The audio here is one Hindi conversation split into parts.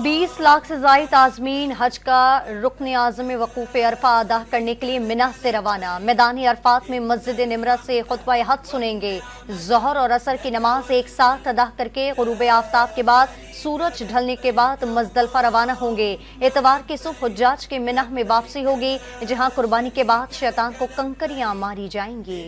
20 लाख से ज़ायद आज़मीन हज का रुकन आज़म वकूफ़ अरफा अदा करने के लिए मिना से रवाना। मैदानी अरफात में मस्जिद निमरा से खुतबा हज सुनेंगे। ज़ोहर और असर की नमाज एक साथ अदा करके गुरूब आफ्ताब के बाद सूरज ढलने के बाद मुज़दलिफ़ा रवाना होंगे। इतवार की सुबह हुज्जाज के मिना में वापसी होगी, जहाँ कुर्बानी के बाद शैतान को कंकरियाँ मारी जाएंगी।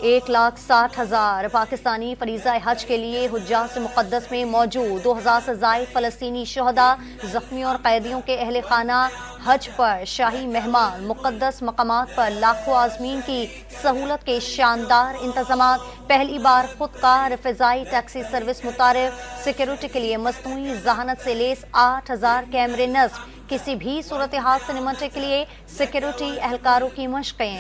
1,60,000 पाकिस्तानी फरीज़ा हज के लिए हुज्जाज मुक़द्दस में मौजूद। 2000 से ज़ायद फ़लस्तीनी शहदा, ज़ख्मियों और कैदियों के अहले खाना हज पर शाही मेहमान। मुक़द्दस मकामात पर लाखों आज़मीन की सहूलत के शानदार इंतज़ामात। पहली बार खुदकार फ़िज़ाई टैक्सी सर्विस मुतारिफ। सिक्योरिटी के लिए मसनूई जहानत से लेस 8,000 कैमरे नस्ब। किसी भी सूरत हाल से निपटने के लिए सिक्योरिटी एहलकारों की मशक़ें।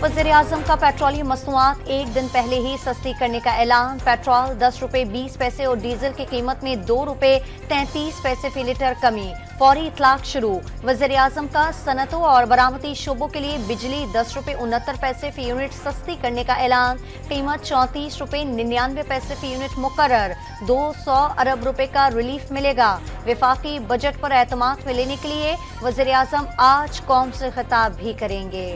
वज़ीर-ए-आज़म का पेट्रोलियम मसनूआत एक दिन पहले ही सस्ती करने का ऐलान। पेट्रोल 10 रुपए 20 पैसे और डीजल की कीमत में 2 रुपए 33 पैसे फी लीटर कमी। फौरी इतलाक शुरू। वज़ीर-ए-आज़म का सनतों और बरामदी शोबों के लिए बिजली 10 रुपए 69 पैसे फी यूनिट सस्ती करने का ऐलान। कीमत 34 रुपए 99 पैसे फी यूनिट मुकर्रर। 200 अरब रुपए का रिलीफ मिलेगा। वफाकी बजट पर एतमाद में लेने के लिए वज़ीर-ए-आज़म आज कौम से खिताब भी करेंगे।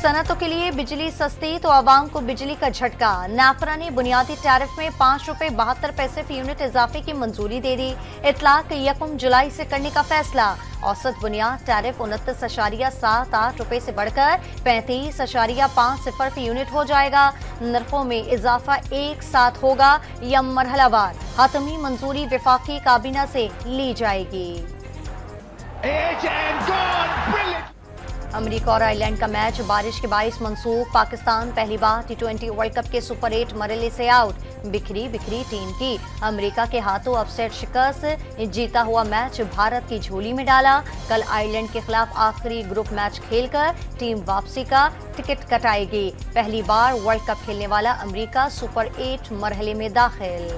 सनतों के लिए बिजली सस्ती तो आवाम को बिजली का झटका। नाफरा ने बुनियादी टैरिफ में 5 रुपए 72 पैसे फी यूनिट इजाफे की मंजूरी दे दी। इतलाक 1 जुलाई से करने का फैसला। औसत बुनियाद टैरिफ 29.78 रुपए से बढ़कर 35.50 फी यूनिट हो जाएगा। नरखों में इजाफा एक साथ होगा या मरहलावार। हतमी मंजूरी वफाकी काबीना से ली जाएगी। अमेरिका और आयरलैंड का मैच बारिश के बाइस मनसूख। पाकिस्तान पहली बार T20 वर्ल्ड कप के सुपर 8 मरहले से आउट। बिखरी टीम की अमेरिका के हाथों अपसेट शिकस्त। जीता हुआ मैच भारत की झोली में डाला। कल आयरलैंड के खिलाफ आखिरी ग्रुप मैच खेलकर टीम वापसी का टिकट कटाएगी। पहली बार वर्ल्ड कप खेलने वाला अमेरिका सुपर 8 मरहले में दाखिल।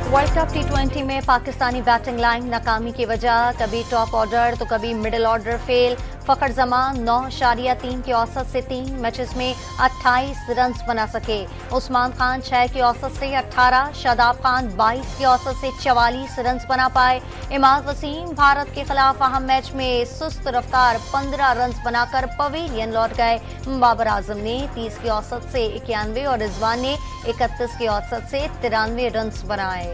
वर्ल्ड कप T20 में पाकिस्तानी बैटिंग लाइन नाकामी की वजह कभी टॉप ऑर्डर तो कभी मिडिल ऑर्डर फेल। फखर जमान 9.3 की औसत से 3 मैचेस में 28 रन बना सके। उस्मान खान 6 की औसत से 18, शादाब खान 22 की औसत से 44 रन बना पाए। इमाद वसीम भारत के खिलाफ अहम मैच में सुस्त रफ्तार 15 रन बनाकर पवेलियन लौट गए। बाबर आजम ने 30 की औसत से 91 और रिजवान ने 31 की औसत से 93 रन बनाए।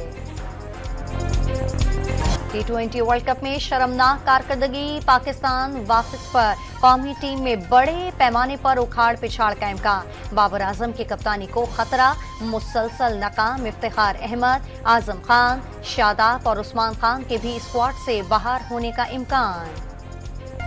T20 वर्ल्ड कप में शर्मनाक कारकर्दगी। पाकिस्तान वापस पर कौमी टीम में बड़े पैमाने पर उखाड़ पिछाड़ का इम्कान। बाबर आजम की कप्तानी को खतरा। मुसलसल नाकाम इफ्तिखार अहमद, आजम खान, शादाब और उस्मान खान के भी स्क्वाड से बाहर होने का इम्कान।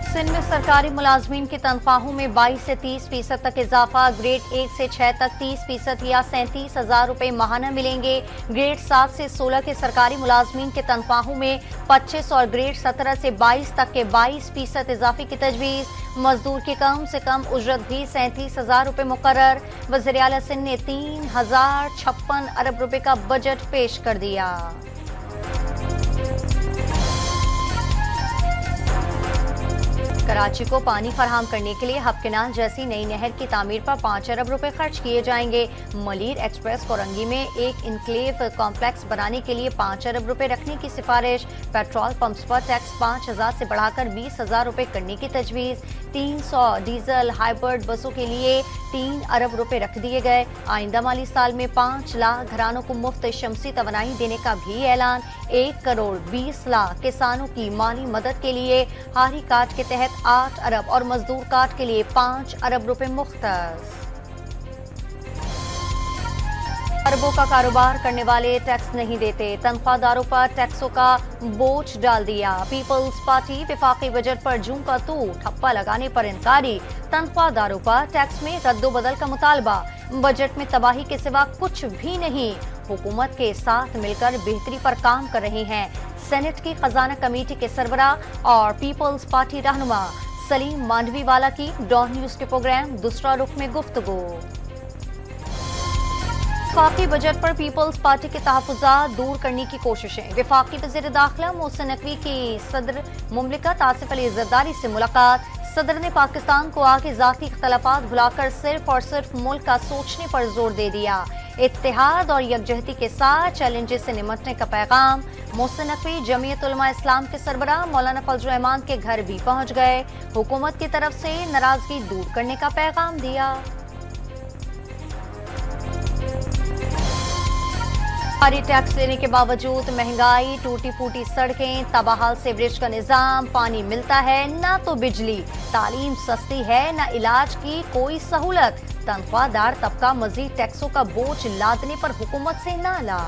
सिंध में सरकारी मुलाजमीन की तनख्वाहों में 22 से 30% तक इजाफा। ग्रेड 1 से 6 तक 30% या 37,000 रुपए माहाना मिलेंगे। ग्रेड 7 से 16 के सरकारी मुलाजमीन की तनख्वाहों में 25 और ग्रेड 17 से 22 तक के 22% इजाफे की तजवीज़। मजदूर की कम से कम उजरत भी 37,000 रुपए मुकर्रर। वज़ीर आला सिंध ने 3,056 अरब रुपए का बजट पेश कर दिया। कराची को पानी फराहम करने के लिए हब केनाल जैसी नई नहर की तामीर पर 5 अरब रुपए खर्च किए जाएंगे। मलीर एक्सप्रेस कोरंगी में एक इनक्लेव कॉम्प्लेक्स बनाने के लिए 5 अरब रुपए रखने की सिफारिश। पेट्रोल पंप्स पर टैक्स 5,000 से बढ़ाकर 20,000 रुपए करने की तजवीज़। 300 डीजल हाइब्रिड बसों के लिए 3 अरब रुपए रख दिए गए। आइंदा माली साल में 5 लाख घरानों को मुफ्त शमसी तवानाई देने का भी ऐलान। 1 करोड़ 20 लाख किसानों की माली मदद के लिए हारी कार्ड के तहत 8 अरब और मजदूर कार्ड के लिए 5 अरब रुपए मुख्तस। अरबों का कारोबार करने वाले टैक्स नहीं देते। तनख्वाहदारों पर टैक्सों का बोझ डाल दिया। पीपल्स पार्टी वफाकी बजट पर जूं का तू ठप्पा लगाने पर इनकारी। तनख्वाहदारों पर टैक्स में रद्दोबदल का मुतालबा। बजट में तबाही के सिवा कुछ भी नहीं। हुकूमत के साथ मिलकर बेहतरी पर काम कर रहे हैं। सेनेट की खजाना कमेटी के सरबराह और पीपल्स पार्टी रहनुमा सलीम मांडवीवाला की डॉन न्यूज के प्रोग्राम दूसरा रुख में गुफ्तगू। वफाकी बजट पर पीपल्स पार्टी के तहफ़्फ़ुज़ात दूर करने की कोशिशें। वफाकी वज़ीर दाखिला मोहसिन नकवी की सदर मुमलिकत आसिफ अली ज़रदारी से मुलाकात। सदर ने पाकिस्तान को आगे ज़ाती इख्तलाफात भुलाकर सिर्फ और सिर्फ मुल्क का सोचने पर जोर दे दिया। इत्तेहाद और यकजहती के साथ चैलेंजेस से निपटने का पैगाम। मोहसिन नकवी जमीयत उलमा इस्लाम के सरबराह मौलाना फजल रहमान के घर भी पहुंच गए। हुकूमत की तरफ से नाराजगी दूर करने का पैगाम दिया। भारी टैक्स लेने के बावजूद महंगाई, टूटी फूटी सड़कें, तबाहाल सीवरेज का निजाम, पानी मिलता है ना तो बिजली, तालीम सस्ती है ना इलाज की कोई सहूलत, तनख्वाहदार तबका मजीद टैक्सों का बोझ लादने पर हुकूमत से नाला।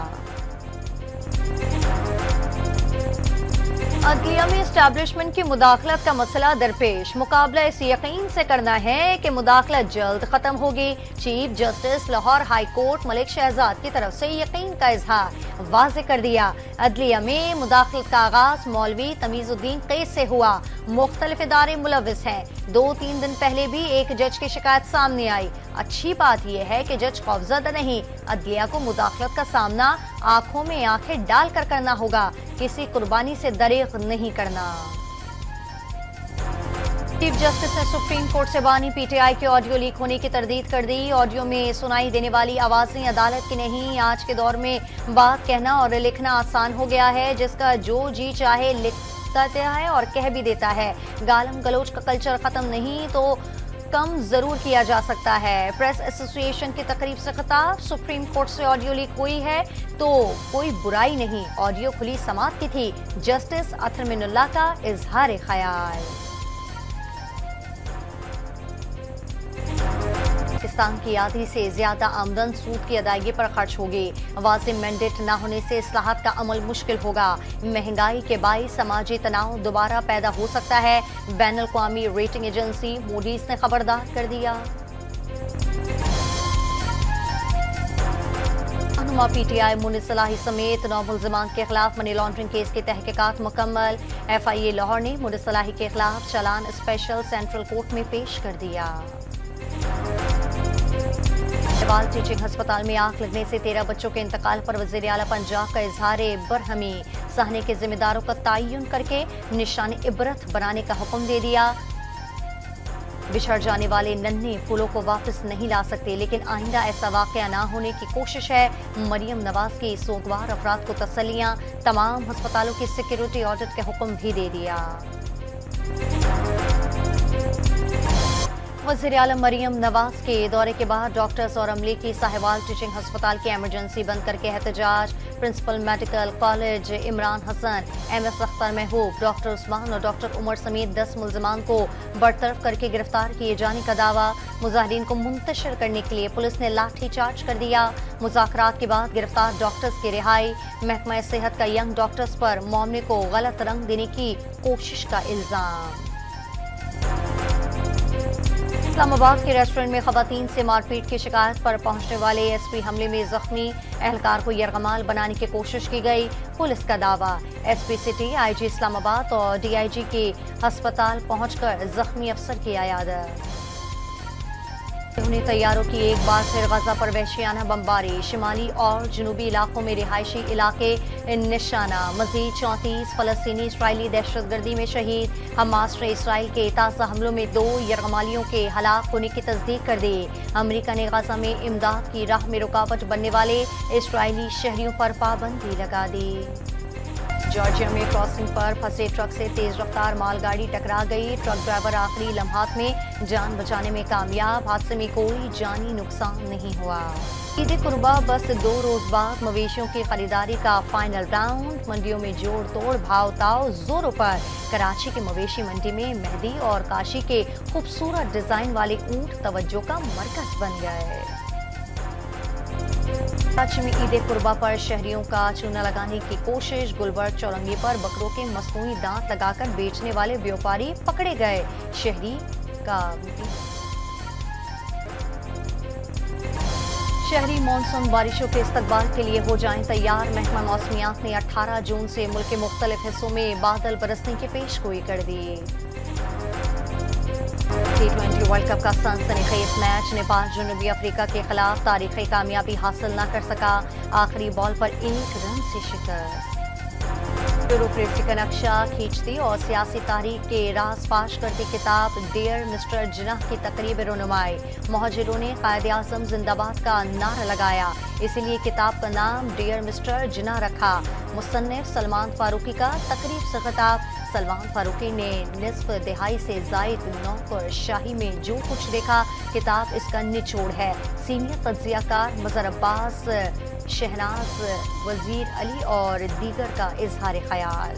अदलिया में एस्टैब्लिशमेंट की मुदाखलत का मसला दरपेश। मुकाबला इस यकीन से करना है कि मुदाखलत जल्द खत्म होगी। Chief justice Lahore high court Malik Shahzad की तरफ से यकीन का इजहार वाज़ेह कर दिया। अदलिया में मुदाखलत का आगाज मौलवी तमीजुद्दीन कैस से हुआ। मुख्तलिफ इदारे मुलविस हैं। 2-3 दिन पहले भी एक जज की शिकायत सामने आई। अच्छी बात यह है कि जज खौफजदा नहीं। अदलिया को मुदाखलत का सामना आंखों में आंखें डालकर करना होगा, किसी कुर्बानी से दरेग नहीं करना। चीफ जस्टिस ने सुप्रीम कोर्ट से बानी पीटीआई के ऑडियो लीक होने की तरदीद कर दी। ऑडियो में सुनाई देने वाली आवाजें अदालत की नहीं। आज के दौर में बात कहना और लिखना आसान हो गया है, जिसका जो जी चाहे लिखता है और कह भी देता है। गालम गलोच का कल्चर खत्म नहीं तो कम जरूर किया जा सकता है। प्रेस एसोसिएशन की तकरीब से खिताब। सुप्रीम कोर्ट से ऑडियो लीक हुई है तो कोई बुराई नहीं, ऑडियो खुली समात की थी। जस्टिस अतर मिनुल्लाह का इजहार ख्याल। पाकिस्तान की आधी से ज्यादा आमदन सूद की अदायगी पर खर्च होगी। वाज़ेह मैंडेट न होने से इस्लाहात का अमल मुश्किल होगा। महंगाई के बाइस समाजी तनाव दोबारा पैदा हो सकता है। बैनुल अक़वामी रेटिंग एजेंसी मूडीज ने खबरदार कर दिया। पीटीआई मुनीर सलाही समेत 9 मुल्ज़िमान के खिलाफ मनी लॉन्ड्रिंग केस की तहकीकात मुकम्मल। FIA लाहौर ने मुनीर सलाही के खिलाफ चालान स्पेशल सेंट्रल कोर्ट में पेश कर दिया। सवाल टीचिंग अस्पताल में आग लगने से 13 बच्चों के इंतकाल पर वज़ीर आला पंजाब का इजहार बरहमी। सहने के जिम्मेदारों का तयन करके निशान इबरत बनाने का हुक्म दे दिया। बिछड़ जाने वाले नन्हे फूलों को वापस नहीं ला सकते, लेकिन आइंदा ऐसा वाकया ना होने की कोशिश है। मरियम नवाज की सोगवार अफराद को तसल्लियां। तमाम अस्पतालों की सिक्योरिटी ऑडिट के हुक्म भी दे दिया। वज़ीर आलम मरियम नवाज के दौरे के बाद डॉक्टर्स और अमले की साहिवाल टीचिंग अस्पताल की एमरजेंसी बंद करके एहतजाज। Principal medical college Imran Hasan, MS Akhtar Mahboob, doctor Usman और डॉक्टर उमर समेत 10 मुल्ज़िमान को बरतरफ करके गिरफ्तार किए जाने का दावा। मुजाहिरीन को मुंतशिर करने के लिए पुलिस ने लाठी चार्ज कर दिया। मुज़ाकरात के बाद गिरफ्तार डॉक्टर्स की रिहाई। महकमा सेहत का यंग डॉक्टर्स पर मामले को गलत रंग देने की कोशिश का इल्जाम। इस्लामाबाद के रेस्टोरेंट में खवातीन से मारपीट की शिकायत पर पहुंचने वाले SP हमले में जख्मी एहलकार को यरगमाल बनाने की कोशिश की गई। पुलिस का दावा। SP सिटी, IG इस्लामाबाद और DIG के अस्पताल पहुंचकर जख्मी अफसर की अयादत। तैयारों की एक बार फिर गजा पर वहशियाना बमबारी। शिमाली और जनूबी इलाकों में रिहायशी इलाके निशाना। मजीद 34 फलस्तीनी इसराइली दहशतगर्दी में शहीद। हमास ने इसराइल के ताज़ा हमलों में 2 यरगमालियों के हलाक होने की तस्दीक कर दी। अमरीका ने गजा में इमदाद की राह में रुकावट बनने वाले इसराइली शहरियों पर पाबंदी लगा दी। जॉर्जिया में क्रॉसिंग पर फंसे ट्रक से तेज रफ्तार मालगाड़ी टकरा गई। ट्रक ड्राइवर आखिरी लम्हात में जान बचाने में कामयाब। हादसे में कोई जानी नुकसान नहीं हुआ। ईद कुर्बा बस 2 रोज बाद मवेशियों की खरीदारी का फाइनल राउंड। मंडियों में जोड़ तोड़ भाव ताव जोरों पर। कराची की मवेशी मंडी में मेहंदी और काशी के खूबसूरत डिजाइन वाले ऊंट तवज्जो का मरकज बन गए। कराची में ईद कुर्बा पर शहरियों का चूना लगाने की कोशिश। गुलबर्ग चौरंगी पर बकरों के मसनूई दांत लगाकर बेचने वाले व्यापारी पकड़े गए। शहरी मानसून बारिशों के इस्तकबाल के लिए हो जाएं तैयार। महकमा मौसमियात ने 18 जून से मुल्क के मुख्तलिफ हिस्सों में बादल बरसने की पेशगोई कर दी। T20 वर्ल्ड कप का सनसनीखेज मैच। नेपाल जनूबी अफ्रीका के खिलाफ तारीखी कामयाबी हासिल न कर सका। आखिरी बॉल पर 1 रन से शिकस्त। ब्यूरोक्रेसी का नक्शा खींचती और सियासी तारीख के राज फाश करती किताब डियर मिस्टर जिन्नाह की तकरीब रोनुमाई। मुहाजिरों ने कायदे आज़म जिंदाबाद का नारा लगाया, इसीलिए किताब का नाम डियर मिस्टर जिन्नाह रखा। मुसन्निफ सलमान फारूकी का तकरीब से खिताब। सलमान फारूकी ने निस्फ दिहाई से जायद नौकरशाही में जो कुछ देखा, किताब इसका निचोड़ है। सीनियर तज्जियाकार मजहर अब्बास, शहनाज, वजीर अली और दीगर का इजहार ख्याल।